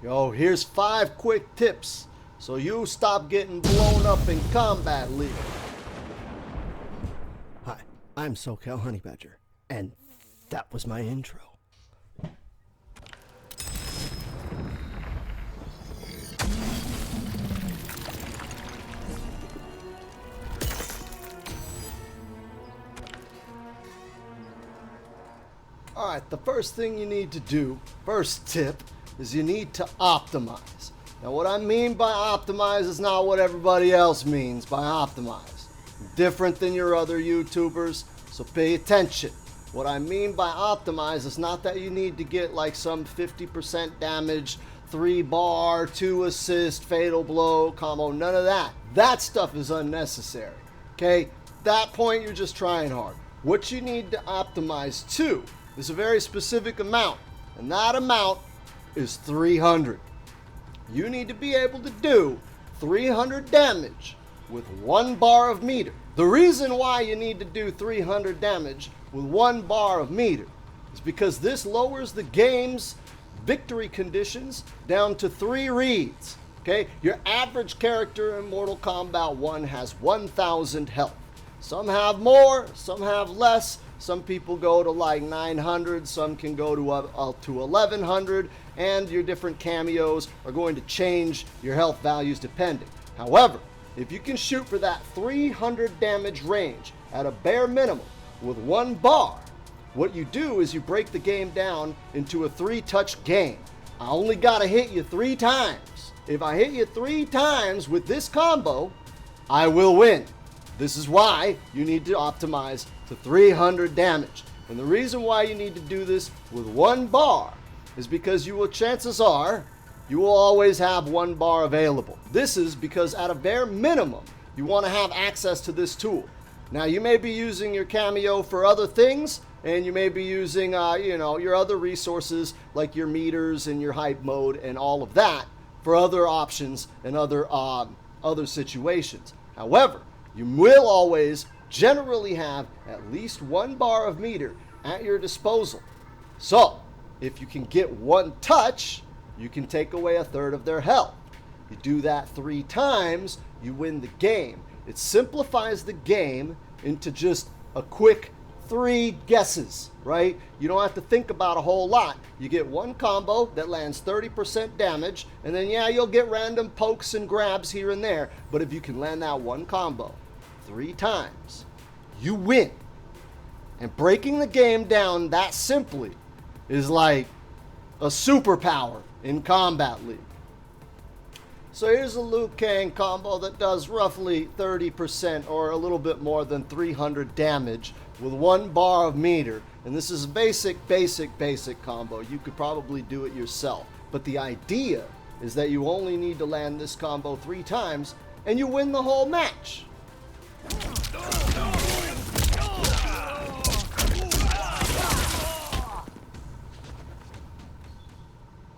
Yo, here's 5 quick tips so you stop getting blown up in Kombat League. Hi, I'm SoCal Honey Badger, and that was my intro. Alright, the first thing you need to do, first tip, is you need to optimize. Now what I mean by optimize is not what everybody else means by optimize. Different than your other YouTubers, so pay attention. What I mean by optimize is not that you need to get like some 50% damage, 3 bar, 2 assist, fatal blow combo, none of that. That stuff is unnecessary, okay? That point you're just trying hard. What you need to optimize to is a very specific amount, and that amount is 300. You need to be able to do 300 damage with 1 bar of meter. The reason why you need to do 300 damage with 1 bar of meter is because this lowers the game's victory conditions down to 3 reads. Okay, your average character in Mortal Kombat 1 has 1,000 health. Some have more, some have less. Some people go to like 900, some can go to 1100, and your different cameos are going to change your health values depending. However, if you can shoot for that 300 damage range at a bare minimum with 1 bar, what you do is you break the game down into a 3-touch game. I only gotta hit you 3 times. If I hit you 3 times with this combo, I will win. This is why you need to optimize to 300 damage. And the reason why you need to do this with 1 bar is because chances are, you will always have 1 bar available. This is because at a bare minimum, you want to have access to this tool. Now you may be using your cameo for other things, and you may be using your other resources like your meters and your hype mode and all of that for other options and other situations. However, you will always generally have at least 1 bar of meter at your disposal. So, if you can get 1 touch, you can take away 1/3 of their health. You do that 3 times, you win the game. It simplifies the game into just a quick 3 guesses, right? You don't have to think about a whole lot. You get 1 combo that lands 30% damage, and then yeah, you'll get random pokes and grabs here and there, but if you can land that 1 combo 3 times, you win. And breaking the game down that simply is like a superpower in Kombat League. So here's a Liu Kang combo that does roughly 30% or a little bit more than 300 damage with 1 bar of meter. And this is a basic combo. You could probably do it yourself. But the idea is that you only need to land this combo 3 times and you win the whole match.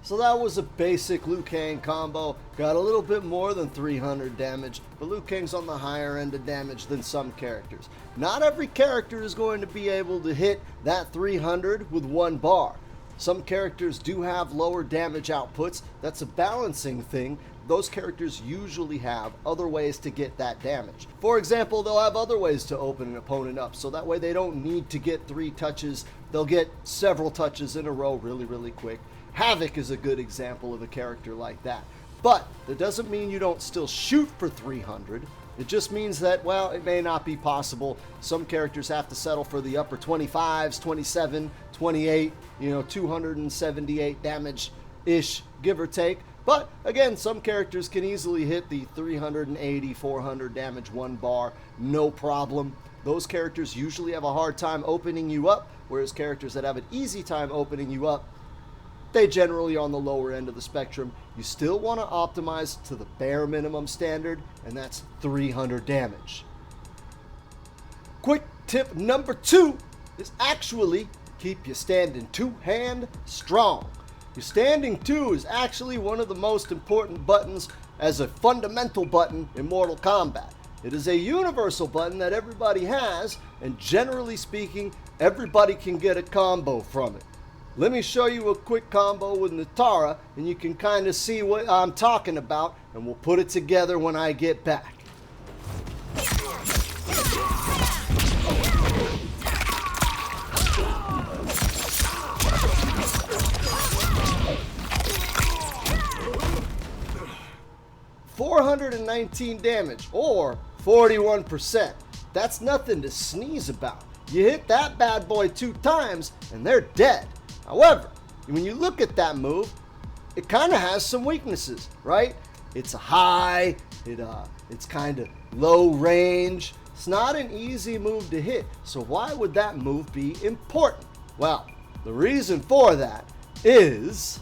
So that was a basic Liu Kang combo. Got a little bit more than 300 damage, but Liu Kang's on the higher end of damage than some characters. Not every character is going to be able to hit that 300 with 1 bar. Some characters do have lower damage outputs. That's a balancing thing. Those characters usually have other ways to get that damage. For example, they'll have other ways to open an opponent up, so that way they don't need to get 3 touches. They'll get several touches in a row really quick. Havoc is a good example of a character like that. But that doesn't mean you don't still shoot for 300. It just means that, well, it may not be possible. Some characters have to settle for the upper 25s, 27, 28, 278 damage-ish, give or take. But again, some characters can easily hit the 380, 400 damage 1 bar, no problem. Those characters usually have a hard time opening you up, whereas characters that have an easy time opening you up, they generally are on the lower end of the spectrum. You still want to optimize to the bare minimum standard, and that's 300 damage. Quick tip number 2 is actually keep your standing 2-hand strong. Your standing 2 is actually one of the most important buttons as a fundamental button in Mortal Kombat. It is a universal button that everybody has, and generally speaking, everybody can get a combo from it. Let me show you a quick combo with Natara, and you can kind of see what I'm talking about, and we'll put it together when I get back. $419 damage, or 41%. That's nothing to sneeze about. You hit that bad boy 2 times, and they're dead. However, when you look at that move, it kind of has some weaknesses, right? It's a high, it's kind of low range. It's not an easy move to hit, so why would that move be important? Well, the reason for that is...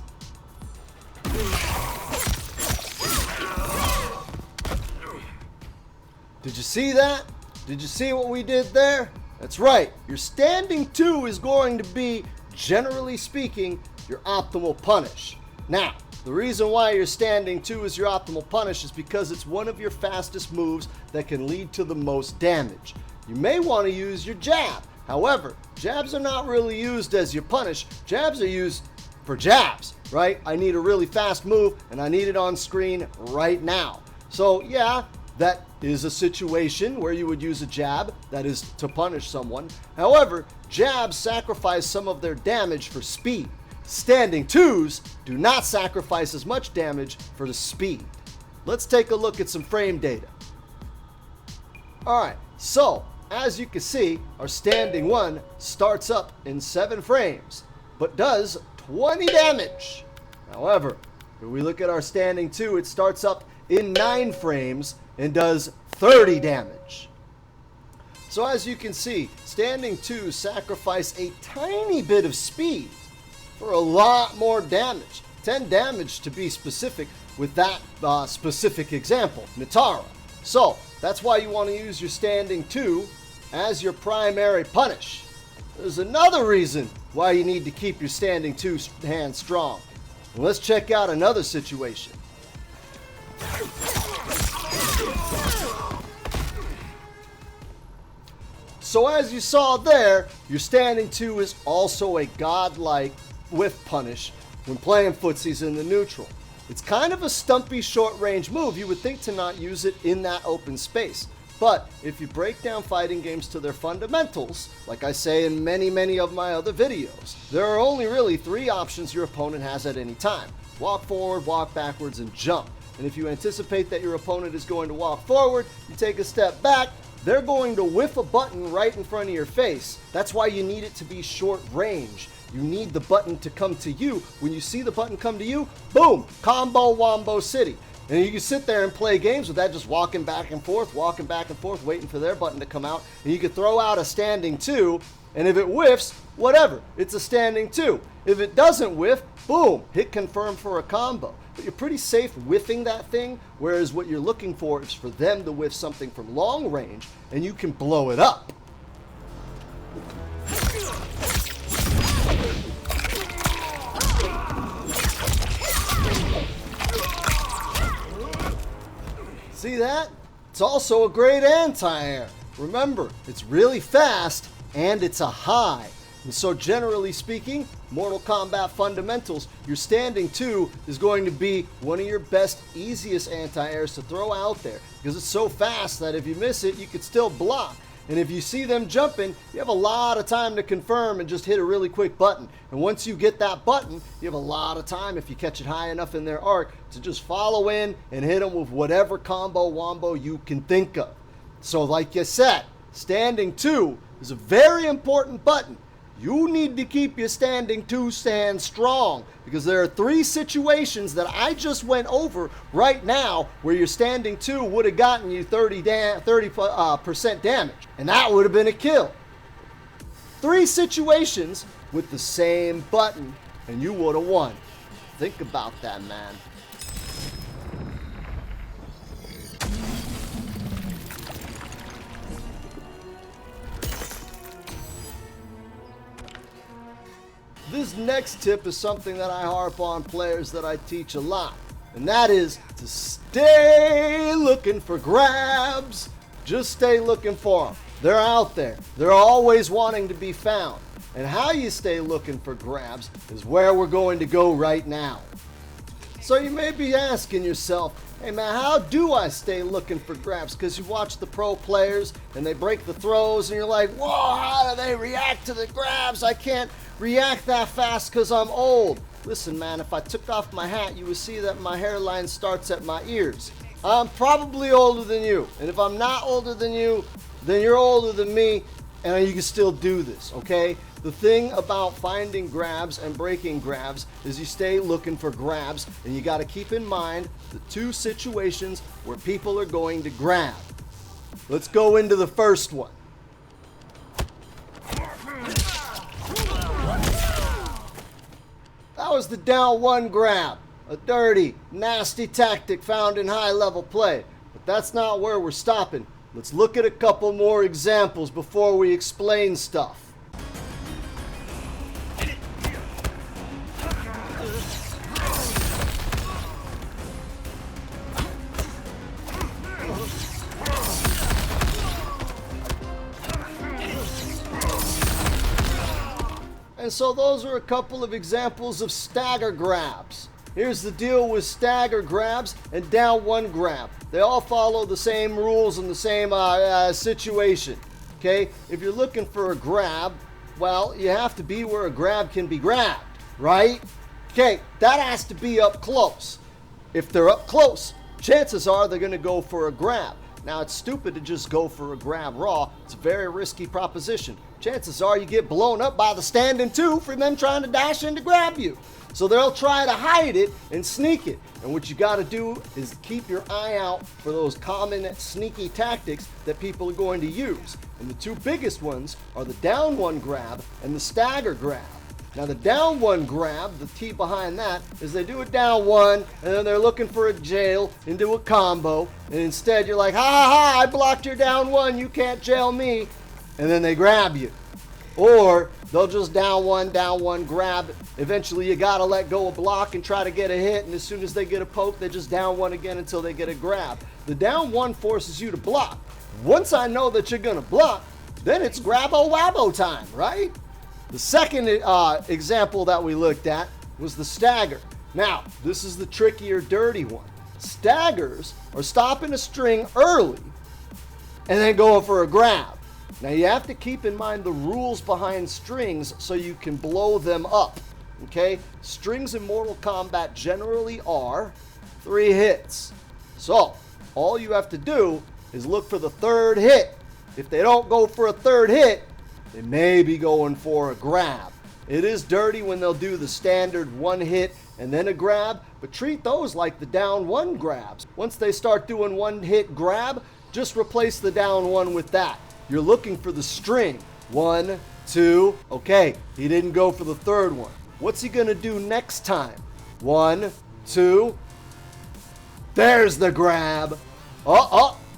Did you see that? Did you see what we did there? That's right. Your standing 2 is going to be, generally speaking, your optimal punish. Now, the reason why your standing 2 is your optimal punish is because it's one of your fastest moves that can lead to the most damage. You may want to use your jab. However, jabs are not really used as your punish. Jabs are used for jabs, right? I need a really fast move and I need it on screen right now. So yeah, that is a situation where you would use a jab, that is to punish someone. However, jabs sacrifice some of their damage for speed. Standing 2s do not sacrifice as much damage for the speed. Let's take a look at some frame data. Alright, so as you can see, our standing 1 starts up in 7 frames, but does 20 damage. However, when we look at our standing 2, it starts up in 9 frames and does 30 damage. So as you can see, standing 2 sacrifice a tiny bit of speed for a lot more damage. 10 damage to be specific with that specific example, Natara. So that's why you want to use your standing 2 as your primary punish. There's another reason why you need to keep your standing 2 hand strong. Well, let's check out another situation. So as you saw there, your standing 2 is also a godlike whiff punish when playing footsies in the neutral. It's kind of a stumpy short range move. You would think to not use it in that open space. But if you break down fighting games to their fundamentals, like I say in many of my other videos, there are only really 3 options your opponent has at any time. Walk forward, walk backwards, and jump. And if you anticipate that your opponent is going to walk forward, you take a step back, they're going to whiff a button right in front of your face. That's why you need it to be short range. You need the button to come to you. When you see the button come to you, boom, combo wombo city. And you can sit there and play games with that, just walking back and forth, waiting for their button to come out. And you can throw out a standing 2, and if it whiffs, whatever, it's a standing 2. If it doesn't whiff, boom, hit confirm for a combo. But you're pretty safe whiffing that thing, whereas what you're looking for is for them to whiff something from long range, and you can blow it up. See that? It's also a great anti-air. Remember, it's really fast and it's a high. And so generally speaking, Mortal Kombat fundamentals, your standing 2 is going to be one of your best, easiest anti-airs to throw out there because it's so fast that if you miss it, you could still block. And if you see them jumping, you have a lot of time to confirm and just hit a really quick button. And once you get that button, you have a lot of time, if you catch it high enough in their arc, to just follow in and hit them with whatever combo wombo you can think of. So like you said, standing 2 is a very important button. You need to keep your standing 2 stand strong because there are 3 situations that I just went over right now where your standing 2 would have gotten you 30% damage, and that would have been a kill. 3 situations with the same button, and you would have won. Think about that, man. This next tip is something that I harp on players that I teach a lot, and that is to stay looking for grabs. Just stay looking for them. They're out there. They're always wanting to be found. And how you stay looking for grabs is where we're going to go right now. So you may be asking yourself, hey man, how do I stay looking for grabs? Because you watch the pro players and they break the throws and you're like, whoa, how do they react to the grabs? I can't react that fast because I'm old. Listen man, if I took off my hat, you would see that my hairline starts at my ears. I'm probably older than you. And if I'm not older than you, then you're older than me and you can still do this, okay? The thing about finding grabs and breaking grabs is you stay looking for grabs, and you got to keep in mind the two situations where people are going to grab. Let's go into the first one. That was the down one grab, a dirty, nasty tactic found in high-level play. But that's not where we're stopping. Let's look at a couple more examples before we explain stuff. And so those are a couple of examples of stagger grabs. Here's the deal with stagger grabs and down one grab. They all follow the same rules and the same situation. Okay, if you're looking for a grab, well, you have to be where a grab can be grabbed, right? Okay, that has to be up close. If they're up close, chances are they're going to go for a grab. Now, it's stupid to just go for a grab raw. It's a very risky proposition. Chances are you get blown up by the standing two for them trying to dash in to grab you. So they'll try to hide it and sneak it. And what you got to do is keep your eye out for those common sneaky tactics that people are going to use. And the two biggest ones are the down one grab and the stagger grab. Now the down one grab, the key behind that is they do a down one and then they're looking for a jail and do a combo. And instead you're like, ha ha ha, I blocked your down one, you can't jail me. And then they grab you. Or they'll just down one, grab. Eventually you gotta let go of block and try to get a hit, and as soon as they get a poke, they just down one again until they get a grab. The down one forces you to block. Once I know that you're gonna block, then it's grabo-wabo time, right? The second example that we looked at was the stagger. Now, this is the trickier, dirty one. Staggers are stopping a string early and then going for a grab. Now you have to keep in mind the rules behind strings so you can blow them up, okay? Strings in Mortal Kombat generally are 3 hits. So, all you have to do is look for the third hit. If they don't go for a third hit, they may be going for a grab. It is dirty when they'll do the standard 1 hit and then a grab, but treat those like the down one grabs. Once they start doing 1 hit grab, just replace the down one with that. You're looking for the string. 1, 2, okay, he didn't go for the third one. What's he gonna do next time? 1, 2, there's the grab.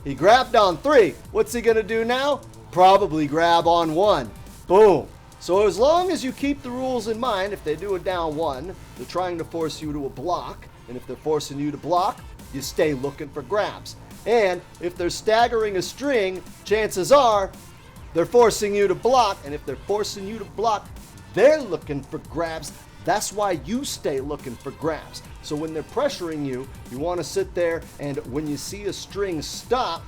He grabbed on 3. What's he gonna do now? Probably grab on 1. Boom. So as long as you keep the rules in mind, if they do a down one, they're trying to force you to a block, and if they're forcing you to block, you stay looking for grabs. And if they're staggering a string, chances are they're forcing you to block, and if they're forcing you to block, they're looking for grabs. That's why you stay looking for grabs. So when they're pressuring you, you want to sit there, and when you see a string stop,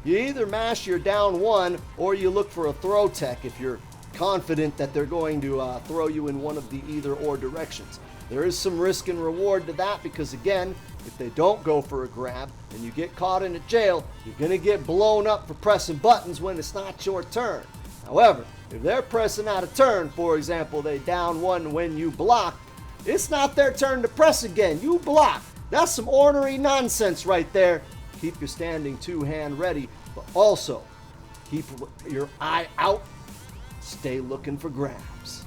you either mash your down one or you look for a throw tech if you're confident that they're going to throw you in one of the either or directions. There is some risk and reward to that because, again, if they don't go for a grab and you get caught in a jail, you're going to get blown up for pressing buttons when it's not your turn. However, if they're pressing out a turn, for example, they down one when you block, it's not their turn to press again. You block. That's some ornery nonsense right there. Keep your standing 2-hand ready, but also keep your eye out. Stay looking for grabs.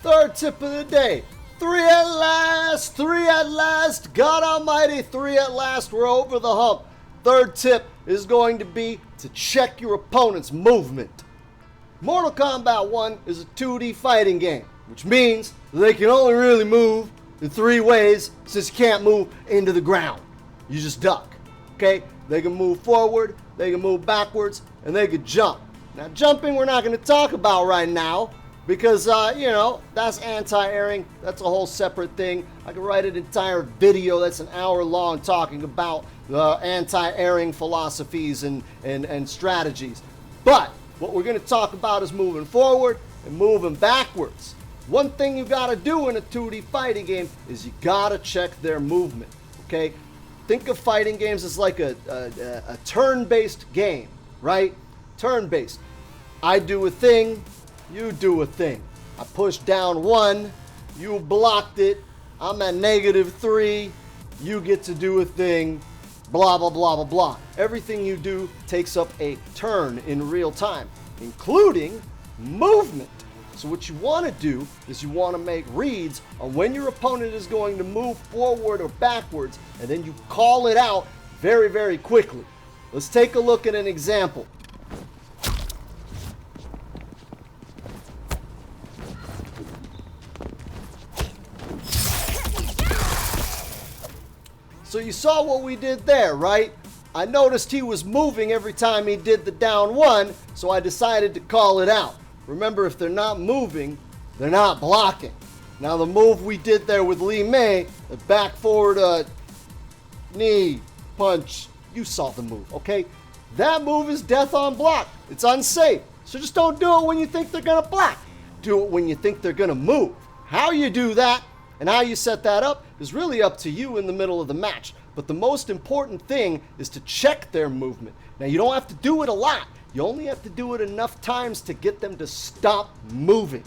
Third tip of the day. 3 at last, 3 at last. God almighty, 3 at last. We're over the hump. Third tip is going to be to check your opponent's movement. Mortal Kombat 1 is a 2D fighting game, which means they can only really move in 3 ways since you can't move into the ground. You just duck, okay? They can move forward, they can move backwards, and they can jump. Now, jumping we're not going to talk about right now because, that's anti-airing. That's a whole separate thing. I could write an entire video that's an hour long talking about the anti-airing philosophies and strategies. But what we're going to talk about is moving forward and moving backwards. One thing you got to do in a 2D fighting game is you got to check their movement, okay? Think of fighting games as like a turn-based game, right? Turn-based. I do a thing, you do a thing. I push down 1, you blocked it, I'm at -3, you get to do a thing, blah, blah, blah, blah, blah. Everything you do takes up a turn in real time, including movement. So what you want to do is you want to make reads on when your opponent is going to move forward or backwards, and then you call it out very, very quickly. Let's take a look at an example. So you saw what we did there, right? I noticed he was moving every time he did the down 1, so I decided to call it out. Remember, if they're not moving, they're not blocking. Now the move we did there with Lee May, the back forward knee punch, you saw the move, okay? That move is death on block. It's unsafe. So just don't do it when you think they're gonna block. Do it when you think they're gonna move. How you do that and how you set that up is really up to you in the middle of the match. But the most important thing is to check their movement. Now you don't have to do it a lot. You only have to do it enough times to get them to stop moving.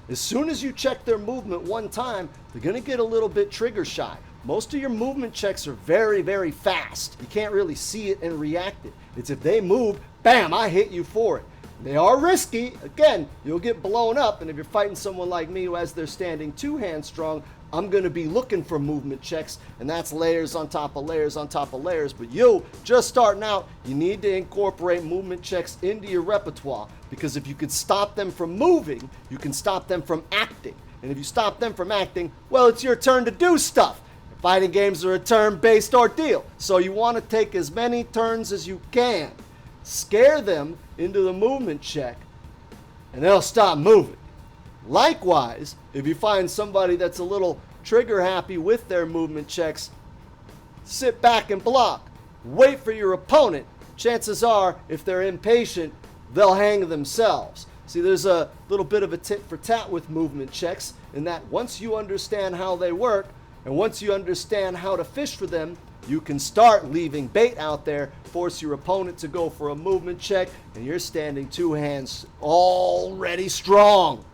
As soon as you check their movement one time, they're going to get a little bit trigger shy. Most of your movement checks are very, very fast. You can't really see it and react it. It's if they move, bam, I hit you for it. They are risky. Again, you'll get blown up. And if you're fighting someone like me who has their standing 2-hand strong, I'm going to be looking for movement checks, and that's layers on top of layers on top of layers. But you, just starting out, you need to incorporate movement checks into your repertoire, because if you can stop them from moving, you can stop them from acting. And if you stop them from acting, well, it's your turn to do stuff. Fighting games are a turn-based ordeal, so you want to take as many turns as you can. Scare them into the movement check, and they'll stop moving. Likewise, if you find somebody that's a little trigger happy with their movement checks, sit back and block. Wait for your opponent. Chances are, if they're impatient, they'll hang themselves. See, there's a little bit of a tit for tat with movement checks in that once you understand how they work, and once you understand how to fish for them, you can start leaving bait out there, force your opponent to go for a movement check, and you're standing 2 hands already strong.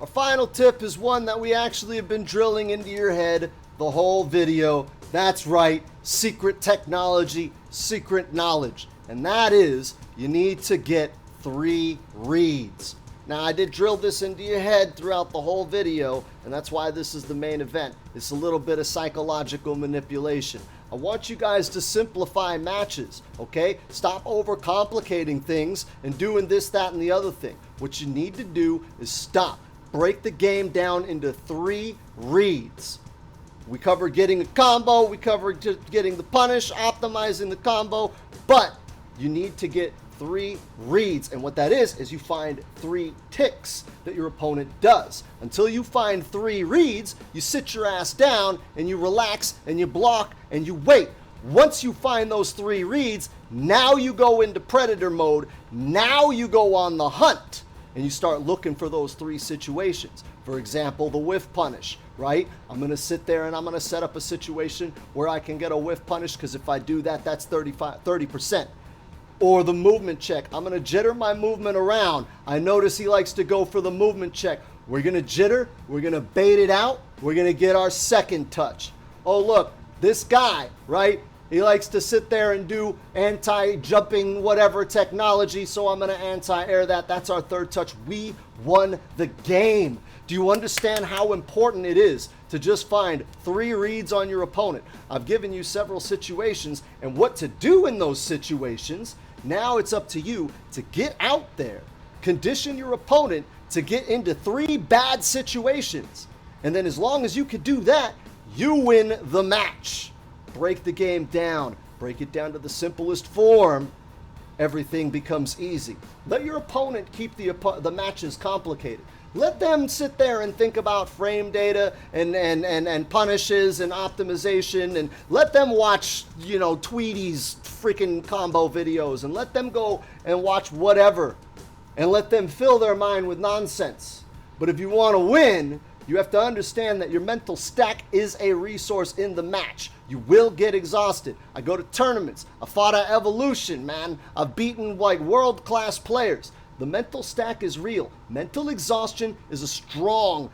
Our final tip is one that we actually have been drilling into your head the whole video. That's right, secret technology, secret knowledge. And that is, you need to get 3 reads. Now, I did drill this into your head throughout the whole video, and that's why this is the main event. It's a little bit of psychological manipulation. I want you guys to simplify matches, okay? Stop overcomplicating things and doing this, that, and the other thing. What you need to do is stop. Break the game down into 3 reads. We covered getting a combo, we covered getting the punish, optimizing the combo, but you need to get 3 reads. And what that is you find 3 ticks that your opponent does. Until you find 3 reads, you sit your ass down and you relax and you block and you wait. Once you find those 3 reads, now you go into predator mode. Now you go on the hunt. And you start looking for those 3 situations. For example, the whiff punish, right? I'm going to sit there and I'm going to set up a situation where I can get a whiff punish, because if I do that, that's 30%. Or the movement check. I'm going to jitter my movement around. I notice he likes to go for the movement check. We're going to jitter. We're going to bait it out. We're going to get our second touch. Oh, look, this guy, right? He likes to sit there and do anti-jumping whatever technology, so I'm going to anti-air that. That's our 3rd touch. We won the game. Do you understand how important it is to just find 3 reads on your opponent. I've given you several situations and what to do in those situations. Now it's up to you to get out there, condition your opponent to get into 3 bad situations. And then as long as you can do that, you win the match. Break the game down. Break it down to the simplest form. Everything becomes easy. Let your opponent keep the matches complicated. Let them sit there and think about frame data and punishes and optimization, and let them watch, Tweety's freaking combo videos, and let them go and watch whatever, and let them fill their mind with nonsense. But if you want to win, you have to understand that your mental stack is a resource in the match. You will get exhausted. I go to tournaments. I fought at Evolution, man. I've beaten world-class players. The mental stack is real. Mental exhaustion is a strong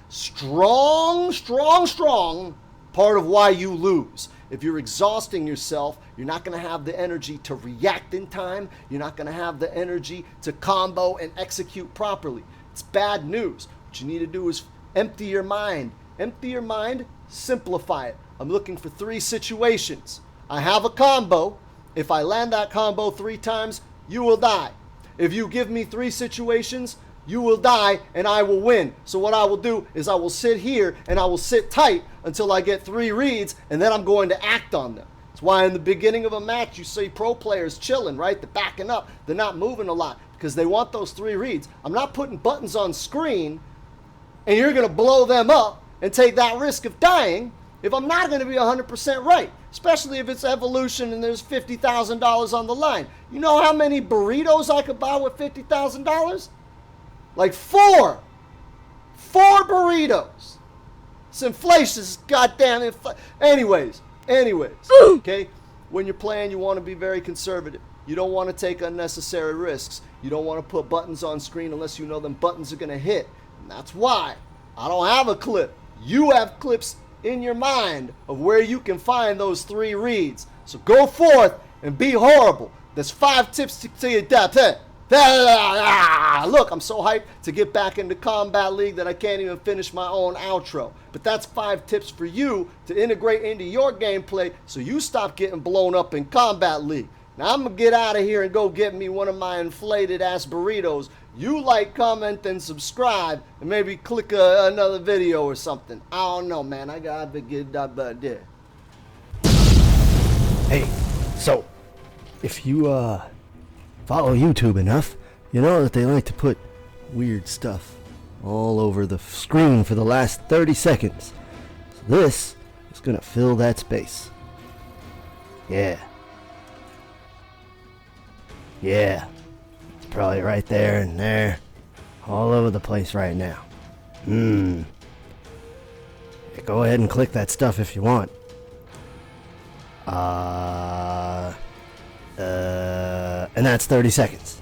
part of why you lose. If you're exhausting yourself, you're not going to have the energy to react in time. You're not going to have the energy to combo and execute properly. It's bad news. What you need to do is empty your mind. Empty your mind, simplify it. I'm looking for 3 situations. I have a combo. If I land that combo 3 times, you will die. If you give me 3 situations, you will die and I will win. So what I will do is I will sit here and I will sit tight until I get 3 reads, and then I'm going to act on them. That's why in the beginning of a match you see pro players chilling, right? They're backing up. They're not moving a lot because they want those 3 reads. I'm not putting buttons on screen and you're going to blow them up and take that risk of dying if I'm not going to be 100% right, especially if it's Evolution and there's $50,000 on the line. You know how many burritos I could buy with $50,000? Like 4. 4 burritos. It's inflation. It's goddamn inflation. Anyways. Okay? When you're playing, you want to be very conservative. You don't want to take unnecessary risks. You don't want to put buttons on screen unless you know them buttons are going to hit. And that's why I don't have a clip. You have clips in your mind of where you can find those 3 reads. So go forth and be horrible. There's 5 tips to your death. Look, I'm so hyped to get back into Kombat League that I can't even finish my own outro. But that's 5 tips for you to integrate into your gameplay so you stop getting blown up in Kombat League. Now I'm going to get out of here and go get me one of my inflated ass burritos. You like, comment, and subscribe, and maybe click another video or something. I don't know, man. I got to get that bad there. Hey, so, if you follow YouTube enough, you know that they like to put weird stuff all over the screen for the last 30 seconds. So this is going to fill that space. Yeah. It's probably right there and there. All over the place right now. Yeah, go ahead and click that stuff if you want. And that's 30 seconds.